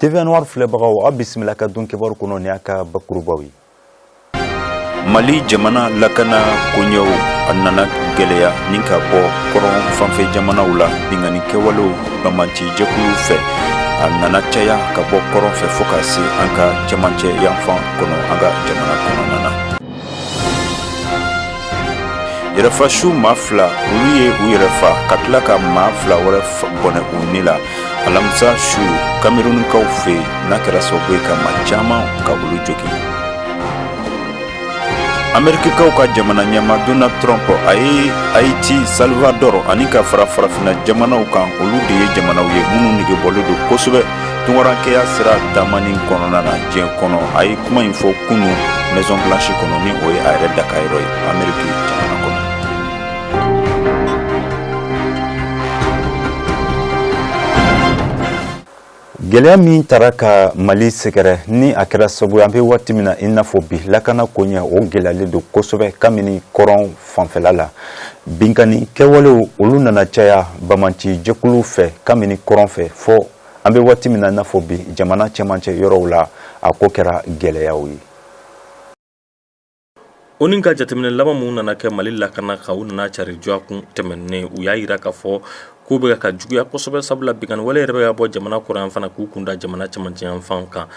TV Noir filɛbagaw a bisimila ka dun kibaru kɔnɔ ni a ka bakurubaw ye. Mali jamana lakana koɲɛw a nana gɛlɛya ni ka bɔ kɔrɔn fanfɛ jamanaw la bingani kɛwalew bamanci jɛkulu fɛ a nana caya ka bɔ kɔrɔn fɛ fo ka se an ka cɛmancɛ yanfan kɔnɔ an ka jamana kɔnɔna na. Yɛrɛfasiw maa fila olu ye u yɛrɛfa ka tila ka maa fila wɛrɛ bɔnɛ u ni la alamisa su Kamerunikaw fɛ n'a kɛra sababu ye ka maa caman ka olu jogi. Amerikikaw ka jamana ɲɛma Donald Trump a ye Haiti, Salvador ani ka fara farafina jamanaw kan olu de ye jamanaw ye minnu negebɔlen don kosɛbɛ tunwarankɛya sira taamani kɔnɔna na diɲɛ kɔnɔ. A ye kuma in fɔ kunu Maison Blanche kɔnɔ ni o ye a yɛrɛ dakayɔrɔ ye Ameriki jamana kɔnɔ. Gɛlɛya min tara ka Mali sɛgɛrɛ ni a kɛra sababu an bɛ waati min na i n'a fɔ bi lakana koɲɛ o gɛlɛyalen don kosɛbɛ kabini kɔrɔn fanfɛla la. Binkani kɛwalew olu nana caya bamanci jɛkulu fɛ kabini kɔrɔn fɛ fɔ an bɛ waati min na i n'a fɔ bi jamana cɛmancɛ yɔrɔw la a ko kɛra gɛlɛyaw ye. Onin ka jateminɛ laban mun nana kɛ Mali lakana ka u nana cari jɔ kun tɛmɛnen u y'a yira k'a fɔ k'u bɛ ka juguya kosɛbɛ sabula bingani wale yɛrɛ bɛ ka bɔ jamana kɔrɔn fana k'u kunda jamana cɛmancɛ yanfan kan.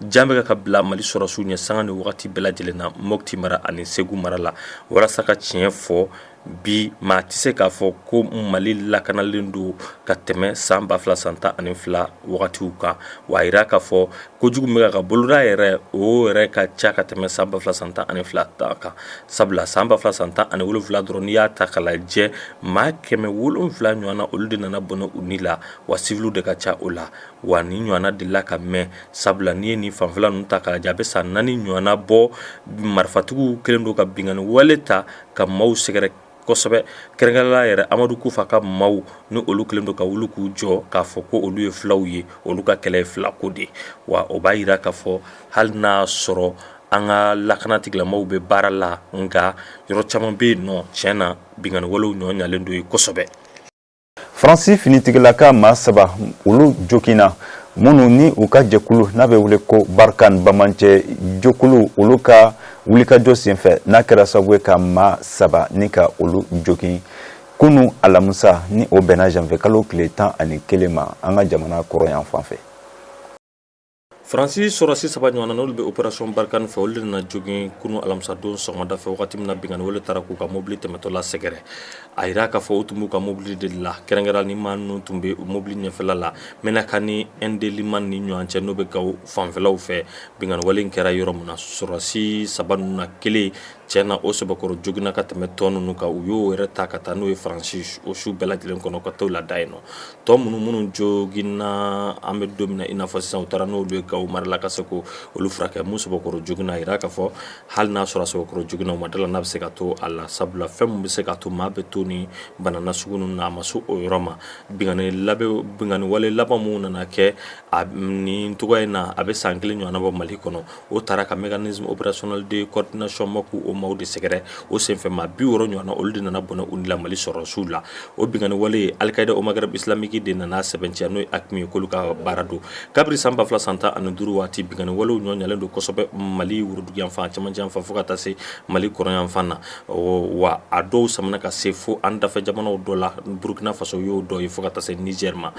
Jan bɛ ka bila Mali sɔrɔsiw ɲɛ sanga ni wagati bɛɛ lajɛlen na Mopti mara ani Ségou mara la walasa ka tiɲɛ fɔ bi maa tɛ se k'a fɔ ko Mali lakanalen don ka tɛmɛ san 2012 wagatiw kan wa a yira k'a fɔ kojugu bɛ ka boloda yɛrɛ o yɛrɛ ka ca ka tɛmɛ san 2012 kan sabula san 2017 dɔrɔn n'i y'a ta k'a lajɛ maa 700 ɲɔgɔnna olu de nana bɔnɛ u ni la wa civils de ka ca o la wa ni ɲɔgɔnna delila ka mɛn sabula n'i ye nin fanfɛla ninnu ta k'a lajɛ a bɛ san 4 ɲɔgɔnna bɔ marifatigiw kelen don ka bingani wale ta ka maaw sɛgɛrɛ kosɛbɛ kɛrɛnkɛrɛnnenya yɛrɛ Hamadou Kouffa ka maaw ni olu kelen don ka wuli k'u jɔ k'a fɔ ko olu ye filaw ye olu ka kɛlɛ ye filako de wa o b'a yira k'a fɔ hali n'a sɔrɔ an ka lakanatigilamaaw bɛ baara la nka yɔrɔ caman bɛ yen nɔ tiɲɛ na bingani walew ɲɔgɔn ɲalen don ye kosɛbɛ. Faransi finitigilaka maa 3 olu joginna minnu ni u ka jɛkulu n'a bɛ wele ko Barkan bamancɛ jɛkulu olu ka wulikajɔ senfɛ n'a kɛra sababu ye ka maa 3 ni ka olu jogin kunu alamisa ni o bɛnna Janvier kalo tile 11 ma an ka jamana kɔrɔ yan fan fɛ. Faransi sɔrɔsi 3 ɲɔgɔnna n'olu bɛ opération Barkan fɛ olu de nana jogin kunu alamisa don sɔgɔmada fɛ wagati min na bingani wale taara k'u ka mobili tɛmɛtɔ la sɛgɛrɛ a yira k'a fɔ o tun b'u ka mobili de la kɛrɛnkɛrɛnnenya ni maa ninnu tun bɛ mobili ɲɛfɛla la mɛnaka ni NDLiman ni ɲɔgɔn cɛ n'o bɛ gawo fanfɛlaw fɛ bingani wale in kɛra yɔrɔ min na sɔrɔsi 3 ninnu na kelen tiɲɛna o sɛbɛkɔrɔ joginna ka tɛmɛ tɔ ninnu kan u y'o yɛrɛ ta ka taa n'o ye Faransi o su bɛɛ lajɛlen kɔnɔ ka t'o lada yen nɔ tɔ minnu joginna an bɛ don min na i n'a fɔ sisan u taara n'olu ye gawo mara la ka se ko olu furakɛ mun sɛbɛkɔrɔ joginna a yira k'a fɔ hali n'a sɔrɔ sɛbɛkɔrɔ joginna u ma dala n'a bɛ se ka to a la sabula fɛn min bɛ se ka to maa bɛ to ni banana sugu ninnu na a ma se o yɔrɔ ma bingani wale laban mun nana kɛ nin togoya in na a bɛ san 1 ɲɔgɔnna bɔ Mali kɔnɔ o taara ka mécanisme opérationnel de coordination MOPU o maaw de sɛgɛrɛ o senfɛ maa 20 ɲɔgɔnna olu de nana bɔnɛ u ni la Mali sɔrɔsiw la o bingani wale Al-Qaïda au Maghreb islamique de nana sɛbɛntiya n'o ye AQMI ye k'olu ka baara don kabiri san 2015 waati bingani walew ɲɔgɔn ɲalen don kosɛbɛ Mali wurudugu yanfan cɛmancɛ yanfan fo ka taa se Mali kɔrɔn yanfan na wa a dɔw samana ka se fo an dafɛ jamanaw dɔ la Burkina Faso y'o dɔ ye fo ka taa se Niger ma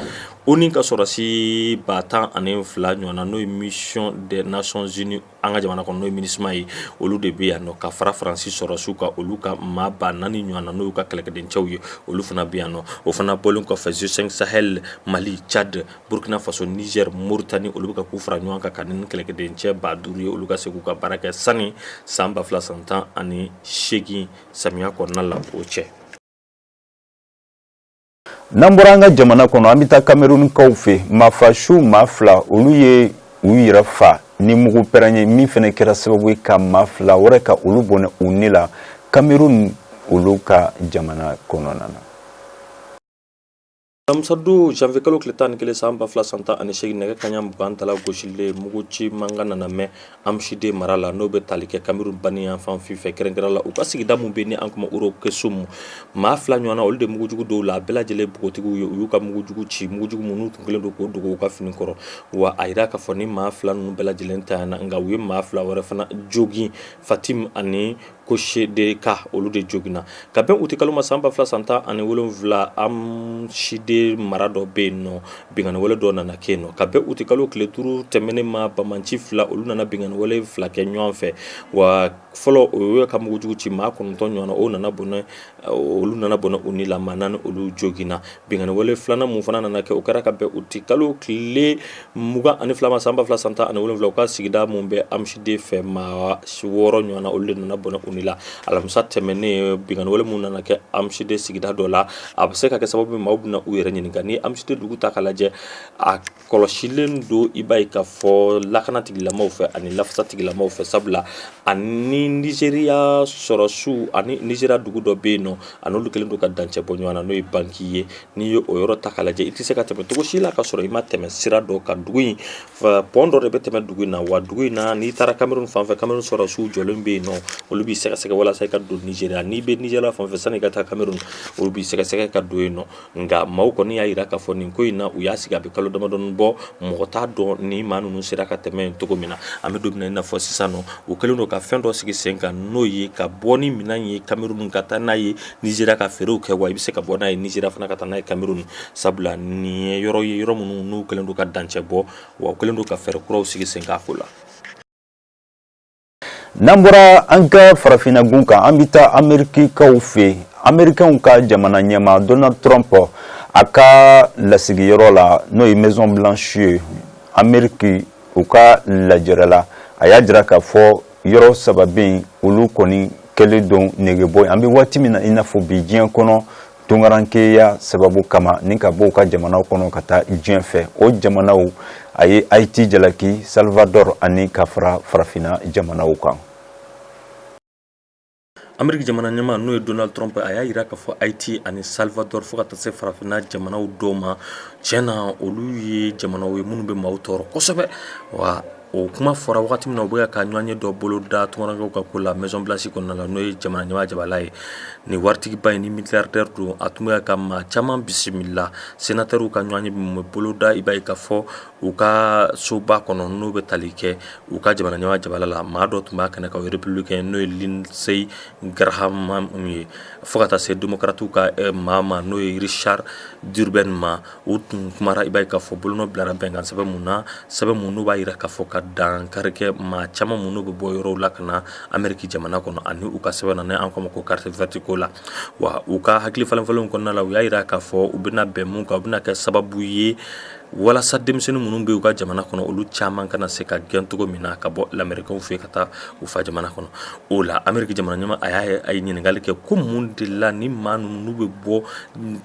o ni ka sɔrɔsi 12 ɲɔgɔnna n'o ye mission des Nations Unies an ka jamana kɔnɔ n'o ye MINUSMA ye olu de bɛ yan nɔ ka fara Faransi sɔrɔsiw ka olu ka maa 4,000 ɲɔgɔnna n'o y'u ka kɛlɛkɛdencɛw ye olu fana bɛ yan nɔ o fana bɔlen kɔfɛ G5 Sahel Mali Tchad Burkina Faso Niger Mauritanie olu bɛ ka k'u fara ɲɔgɔn kan ka ni kɛlɛkɛdencɛ 5,000 ye olu ka se k'u ka baara kɛ sani san 2018 samiya kɔnɔna la o cɛ. N'an bɔra an ka jamana kɔnɔ an bɛ taa Kamerunikaw fɛ maafasiw maa 2 olu ye u yɛrɛ fa ni mugu pɛrɛn ye min fana kɛra sababu ye ka maa 2 wɛrɛ ka olu bɔnɛ u ni la Kamerun olu ka jamana kɔnɔna na. Alamsadu janvier kalo tile 11 san 2008 nɛgɛ kaɲa 20 tala gosili muguci mankan nana mɛn amside mara la n'o bɛ tali kɛ Cameroun baniyan fan fɛ kɛrɛnkɛrɛn la u ka sigida mun bɛ ni an kuma Urokesum maa fila ɲɔgɔnna olu de mugujugu dɔw la a bɛɛ lajɛlen bogotigiw ye u y'u ka mugujugu ci mugujugu minnu tun kelen don k'o dogo u ka fini kɔrɔ wa a yira k'a fɔ ni maa fila ninnu bɛɛ lajɛlen tanyana nka u ye maa fila wɛrɛ fana jogin Fatim ani Koshe de ka olu de jogina ka bɛn uti kalo ma san 2017 amside mara dɔ bɛ yen nɔ bingani wale dɔ nana kɛ yen nɔ ka bɛn uti kalo tile 5 tɛmɛnen ma bamanci fila olu nana bingani wale fila kɛ ɲɔgɔn fɛ wa fɔlɔ o ye ka mugujugu ci maa 9 ɲɔgɔnna o nana bɔnɛ olu nana bɔnɛ u ni la maa 4 olu jogina bingani wale filanan mun fana nana kɛ o kɛra ka bɛn uti kalo tile 22 ma san 2017 u ka sigida mun bɛ amside fɛ maa 6 ɲɔgɔnna olu de nana bɔnɛ u ni la alamisa tɛmɛnen bingani wale mun nana kɛ amside sigida dɔ la a bɛ se ka kɛ sababu maaw bɛna u yɛrɛ ɲininka ni amside dugu ta k'a lajɛ a kɔlɔsilen don i b'a ye k'a fɔ lakana tigilamaw fɛ ani lafasa tigilamaw fɛ sabula ani Nigeria sɔrɔsiw ani Nigeria dugu dɔ bɛ yen nɔ ani olu kelen don ka dancɛ bɔ ɲɔgɔn na n'o ye banki ye n'i ye o yɔrɔ ta k'a lajɛ i tɛ se ka tɛmɛ cogo si la ka sɔrɔ i ma tɛmɛ sira dɔ kan dugu in pɔn dɔ de bɛ tɛmɛ dugu in na wa dugu in na n'i taara Cameroun fan fɛ Cameroun sɔrɔsiw jɔlen bɛ yen nɔ olu b'i sɛgɛsɛgɛ walasa i ka don Nigeria n'i bɛ Nigeria fan fɛ sani i ka taa Cameroun olu b'i sɛgɛsɛgɛ ka don yen nɔ nka maaw kɔni y'a yira k'a fɔ nin ko in na u y'a sigi a bɛ kalo damadɔni bɔ mɔgɔ t'a dɔn ni maa ninnu sera ka tɛmɛ yen cogo min na an bɛ don min na i n'a fɔ sisan nɔ u kɛlen don ka fɛn dɔ sigi sen kan n'o ye ka bɔ ni minɛn ye Cameroun ka taa n'a ye Nigeria ka feerew kɛ wa i bɛ se ka bɔ n'a ye Nigeria fana ka taa n'a ye Cameroun sabula nin ye yɔrɔ ye yɔrɔ minnu n'u kɛlen don ka dancɛ bɔ wa u kɛlen don ka fɛɛrɛ kuraw sigi sen kan a ko la. N'an bɔra an ka farafinna gun kan an bɛ taa Amerikikaw fɛ Américains ka jamana ɲɛmaa Donald Trump a ka lasigiyɔrɔ la n'o ye Maison Blanche ye Amérique u ka lajɛrɛ la a y'a jira k'a fɔ yɔrɔ 3 bɛ yen olu kɔni kɛlen don negebɔ ye an bɛ waati min na i n'a fɔ bi diɲɛ kɔnɔ tunkarankeya sababu kama ni ka bɔ u ka jamanaw kɔnɔ ka taa diɲɛ fɛ o jamanaw a ye Haïti jalaki Salvador ani ka fara farafinna jamanaw kan. Amérique jamana ɲɛmaa n'o ye Donald Trump a y'a yira k'a fɔ Haïti ani Salvador fo ka taa se farafinna jamanaw dɔw ma tiɲɛna olu ye jamanaw ye minnu bɛ maaw tɔɔrɔ kosɛbɛ wa o kuma fɔra wagati min na u bɛ ka ɲɔgɔnye dɔ bolo da tunkarankew ka ko la Maison Blanche kɔnɔna la n'o ye jamana ɲɛmaa jabala ye ni waritigiba ye ni milliardaire don a tun bɛ ka maa caman bisimila sénateurs ka ɲɔgɔnye min bɛ bolo da i b'a ye k'a fɔ u ka soba kɔnɔ n'u bɛ tali kɛ u ka jamana ɲɛmaa jabala la maa dɔ tun b'a kɛnɛ kan o ye républicain n'o ye Lindsey Graham ye fo ka taa se démocrates ka maa ma n'o ye Richard Durbin ma u tun kumara i b'a ye k'a fɔ bolonɔ bilara bɛnkan sɛbɛn mun na sɛbɛn mun n'u b'a yira k'a fɔ ka dankari kɛ maa caman minnu bɛ bɔ yɔrɔw la ka na Amérique jamana kɔnɔ ani u ka sɛbɛn na an k'o ma ko carte verte ko la wa u ka hakili falenfalenw kɔnɔna la u y'a yira k'a fɔ u bɛna bɛn mun kan u bɛna kɛ sababu ye walasa denmisɛnnin minnu bɛ u ka jamana kɔnɔ olu caman kana se ka gɛn cogo min na ka bɔ lamɛrikaw fɛ ka taa u fa jamana kɔnɔ o la Amérique jamana ɲɛmaa a ye ɲininkali kɛ ko mun de la ni maa ninnu bɛ bɔ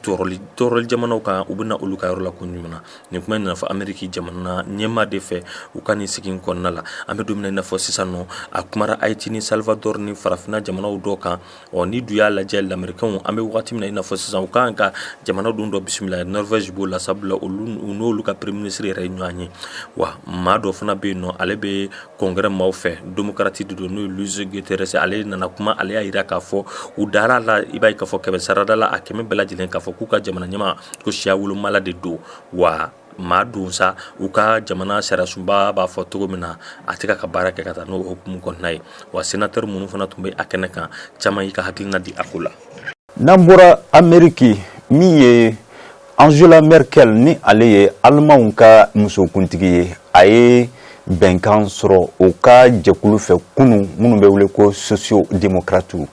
tɔɔrɔli jamanaw kan u bɛna olu ka yɔrɔ la ko ɲuman na nin kuma in na fɔ Amérique jamana ɲɛmaa de fɛ u ka nin sigi in kɔnɔna la an bɛ don min na i n'a fɔ sisan nɔ a kumara Haïti ni Salvador ni farafinna jamanaw dɔ kan ni dun y'a lajɛ lamɛrikaw an bɛ wagati min na i n'a fɔ sisan u kan ka jamana dun dɔ bisimila Norvège b'o la sabula olu ka premier ministre yɛrɛ ye ɲɔgɔn ye wa maa dɔ fana bɛ yen nɔ ale bɛ congrès maaw fɛ démocrate de don n'o ye Luis Guterres ale nana kuma ale y'a yira k'a fɔ u dara la i b'a ye k'a fɔ kɛmɛ sarada la a kɛmɛ bɛɛ lajɛlen k'a fɔ k'u ka jamana ɲɛmaa ko siya wolomala de don wa maa don sa u ka jamana sariyasunba b'a fɔ cogo min na a tɛ ka baara kɛ ka taa n'o hukumu kɔnɔna ye wa sénateur minnu fana tun bɛ a kɛnɛ kan caman y'i ka hakilina di a ko la. N'an bɔra Amérique min ye Angela Merkel ni ale ye Alemaw ka musokuntigi ye a ye bɛnkan sɔrɔ o ka jɛkulu fɛ kunun minnu bɛ wele ko socio-démocrates.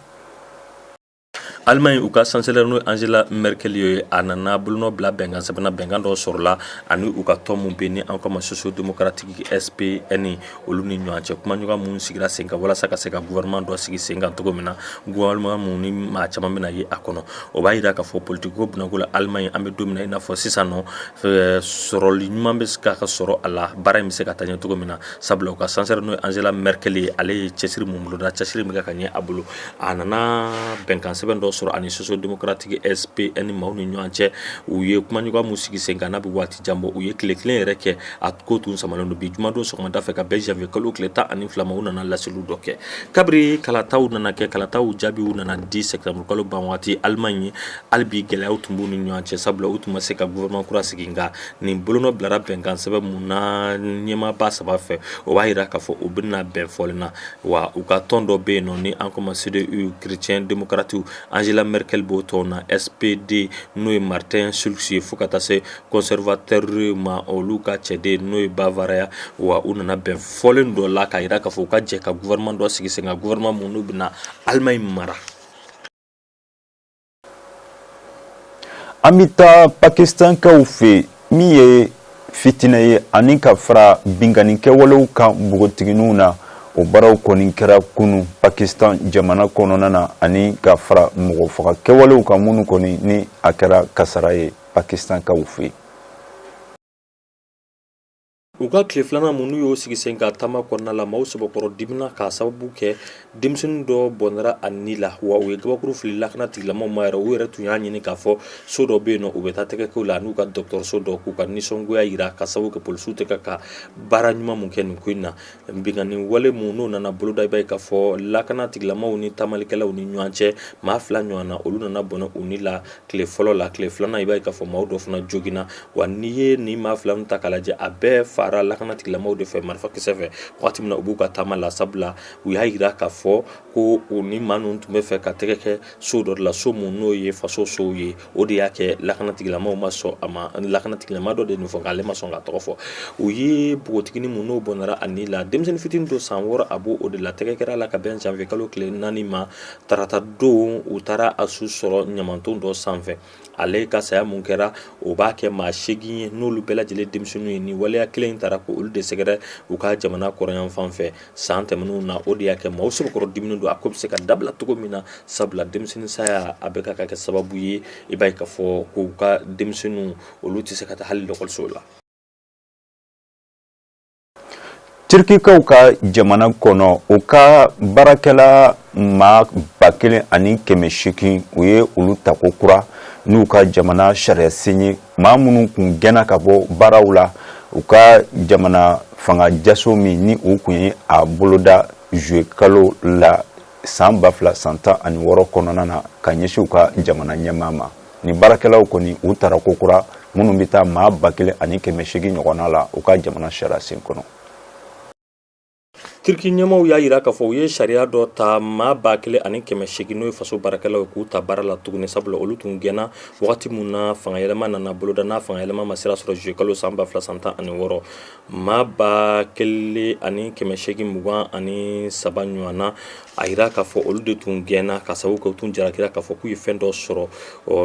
Allemagne u ka chancelier n'o Angela Merkel ye a nana bolonɔ bila bɛnkan sɛbɛnna bɛnkan dɔ sɔrɔla ani u ka tɔn mun bɛ ni an k'a ma socio-démocratique SPN olu ni ɲɔgɔn cɛ kumaɲɔgɔn mun sigira sen kan walasa ka se ka gouvernement dɔ sigi sen kan cogo min na gouvernement mun ni maa caman bɛna ye a kɔnɔ o b'a yira k'a fɔ politiko bunako la Allemagne an bɛ don min na i n'a fɔ sisan nɔ sɔrɔli ɲuman bɛ se ka sɔrɔ a la baara in bɛ se ka taa ɲɛ cogo min na sabula u ka chancelier n'o Angela Merkel ye ale ye cɛsiri mun boloda cɛsiri min bɛ ka ɲɛ a bolo a nana bɛnkan sɛbɛn dɔ sɔrɔ ani socio-démocratique SPN maaw ni ɲɔgɔn cɛ u ye kumaɲɔgɔn mun sigi sen kan n'a bɛ waati jan bɔ u ye tile kelen yɛrɛ kɛ a ko tun samalen don bi jumadon sɔgɔmada fɛ ka bɛn janvier kalo tile 12 ma u nana laseliw dɔ kɛ kabiri kalataw nana kɛ kalataw jaabiw nana di septembre kalo ban waati Allemagne hali bi gɛlɛyaw tun b'u ni ɲɔgɔn cɛ sabula u tun ma se ka gouvernement kura sigi nka nin bolonɔ bilara bɛnkan sɛbɛn mun na ɲɛmaaba saba fɛ o b'a yira k'a fɔ u bɛna bɛn fɔlen na wa u ka tɔn dɔ bɛ yen nɔ ni an kɔma CDU chrétien démocratique Angela Merkel b'o tɔn na SPD n'o ye Martin Schulz ye fo ka taa se conservateur ma olu ka cɛden n'o ye Bavaria wa u nana bɛn fɔlen dɔ la k'a yira k'a fɔ u ka jɛ ka gouvernement dɔ sigi sen kan gouvernement mun n'u bɛna Allemagne mara. An bɛ taa Pakistankaw fɛ min ye fitinɛ ye ani ka fara binkanni kɛwalew kan npogotigininw na o baaraw kɔni kɛra kunu Pakistan jamana kɔnɔna na ani ka fara mɔgɔ faga kɛwalew kan minnu kɔni ni a kɛra kasara ye Pakistankaw fɛ. U ka tile filanan mun n'u y'o sigi sen ka taama kɔnɔna la maaw sɛbɛkɔrɔ dimina k'a sababu kɛ denmisɛnnin dɔ bɔnɛra a ni la wa u ye gabakuru fili lakana tigilamɔgɔw ma yɛrɛ u yɛrɛ tun y'a ɲini k'a fɔ so dɔ bɛ yen nɔ u bɛ taa tɛgɛkɛw la n'u ka dɔgɔtɔrɔso dɔ k'u ka nisɔngoya yira ka sababu kɛ polisiw tɛ ka baara ɲuman mun kɛ nin ko in na binkanni wale mun n'u nana boloda i b'a ye k'a fɔ lakana tigilamɔgɔw ni tamalikɛlaw ni ɲɔgɔn cɛ maa fila ɲɔgɔn na olu nana bɔnɛ u ni la tile fɔlɔ la tile filanan i b'a ye k'a fɔ maaw dɔ fana joginna wa n'i ye nin maa fila ta k'a lajɛ a bɛɛ fara lakana tigilamɔgɔw de fɛ marifa kisɛ fɛ waati min na u b'u ka taama la sabula u y'a yira k'a fɔ ko u ni maa ninnu tun bɛ fɛ ka tɛgɛ kɛ so dɔ de la so mun n'o ye faso sow ye o de y'a kɛ lakana tigilamɔgɔw ma sɔn a ma lakana tigilama dɔ de nin fɔ k'ale ma sɔn ka tɔgɔ fɔ u ye npogotiginin mun n'o bɔnɛra a ni la denmisɛnnin fitinin dɔ san 6 a b'o o de la tɛgɛ kɛra la ka bɛn janvier kalo tile 4 ma tarata don u taara a su sɔrɔ ɲamanton dɔ sanfɛ ale ka saya mun kɛra o b'a kɛ maa 8 ye n'olu bɛɛ lajɛlen denmisɛnninw ye ni waleya kelen in taara ko olu de sɛgɛrɛ u ka jamana kɔrɔyan fan fɛ san tɛmɛnenw na o de y'a kɛ maaw sɛbɛkɔrɔ diminen don a ko bɛ se ka dabila cogo min na sabula denmisɛnnin saya a bɛ ka kɛ sababu ye i b'a ye k'a fɔ k'u ka denmisɛnninw olu tɛ se ka taa hali lɔkɔliso la. Turkikaw ka jamana kɔnɔ u ka baarakɛla maa 1,800 u ye olu ta ko kura n'u ka jamana sariya sinye maa minnu kun gɛnna ka bɔ baaraw la u ka jamana fanga jaso min ni u kun ye a boloda juillet kalo la san 2016 kɔnɔna na ka ɲɛsin u ka jamana ɲɛmaa ma ni baarakɛlaw kɔni u taara ko kura minnu bɛ taa maa 1,800 ɲɔgɔnna la u ka jamana sariya sen kɔnɔ. Turki ɲɛmaaw y'a yira k'a fɔ u ye sariya dɔ ta maa 1,800 n'o ye faso baarakɛlaw ye k'u ta baara la tuguni sabula olu tun gɛnna wagati mun na fangayɛlɛma nana boloda n'a fangayɛlɛma ma sira sɔrɔ juillet kalo san 2016 maa 1,823 ɲɔgɔnna a yira k'a fɔ olu de tun gɛnna ka sababu kɛ u tun jarakira k'a fɔ k'u ye fɛn dɔ sɔrɔ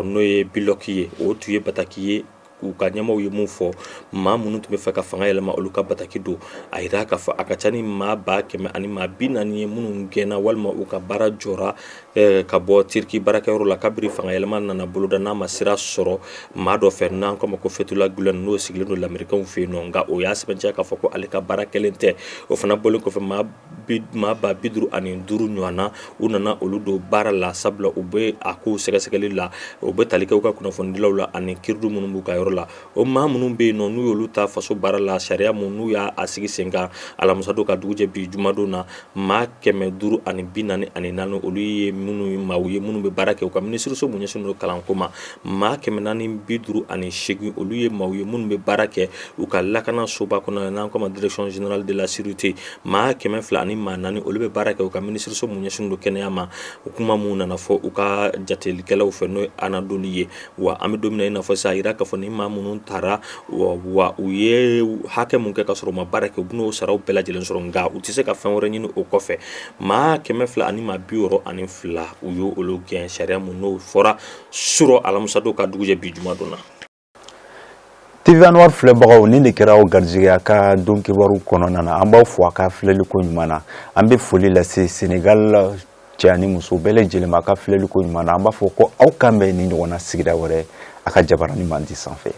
n'o ye biloki ye o tun ye bataki ye u ka ɲɛmaaw ye mun fɔ maa minnu tun bɛ fɛ ka fanga yɛlɛma olu ka bataki don a yira k'a fɔ a ka ca ni maa 100 ani maa 40 ye minnu gɛnna walima u ka baara jɔra ka bɔ Turki baarakɛyɔrɔ la kabiri fanga yɛlɛma nana boloda n'a ma sira sɔrɔ maa dɔ fɛ n'an k'o ma ko Fethullah Gulen n'o sigilen don Lamɛrikɛnw fɛ yen nɔ nka o y'a sɛbɛntiya k'a fɔ ko ale ka baara kɛlen tɛ o fana bɔlen kɔfɛ maa 55 ɲɔgɔnna u nana olu don baara la sabula u bɛ a kow sɛgɛsɛgɛli la u bɛ tali kɛ u ka kunnafonidilaw la ani kiridu minnu b'u ka yɔrɔ la o maa minnu bɛ yen nɔ n'u y'olu ta faso baara la sariya mun n'u y'a sigi sen kan alamisadon ka dugujɛ bi jumadon na maa 544 olu ye minnu maaw ye minnu bɛ baara kɛ u ka minisiriso mun ɲɛsinnen don kalanko ma maa 458 olu ye maaw ye minnu bɛ baara kɛ u ka lakana soba kɔnɔ n'an k'o ma direction générale de la sécurité maa 200 ani maa 4 olu bɛ baara kɛ u ka minisiriso mun ɲɛsinnen don kɛnɛya ma o kuma mun nana fɔ u ka jatelikɛlaw fɛ n'o ye Anadolu ye wa an bɛ don min na i n'a fɔ sisan a yira k'a fɔ ni maa minnu taara wa u ye hakɛ mun kɛ ka sɔrɔ u ma baara kɛ u bɛn'o saraw bɛɛ lajɛlen sɔrɔ nka u tɛ se ka fɛn wɛrɛ ɲini o kɔfɛ maa 200 ani maa 62 u y'o olu gɛn sariya mun n'o fɔra sura alamisadon ka dugujɛ bi jumadon na. TV Noir filɛbagaw ni de kɛra o garijɛgɛ a ka don kibaru kɔnɔna na an b'aw fo a ka filɛliko ɲuman na an bɛ foli lase Sénégal cɛ ani muso bɛɛ lajɛlen ma a ka filɛliko ɲuman na an b'a fɔ ko aw kan bɛ ni ɲɔgɔnna sigida wɛrɛ a ka jabaranin mandi sanfɛ.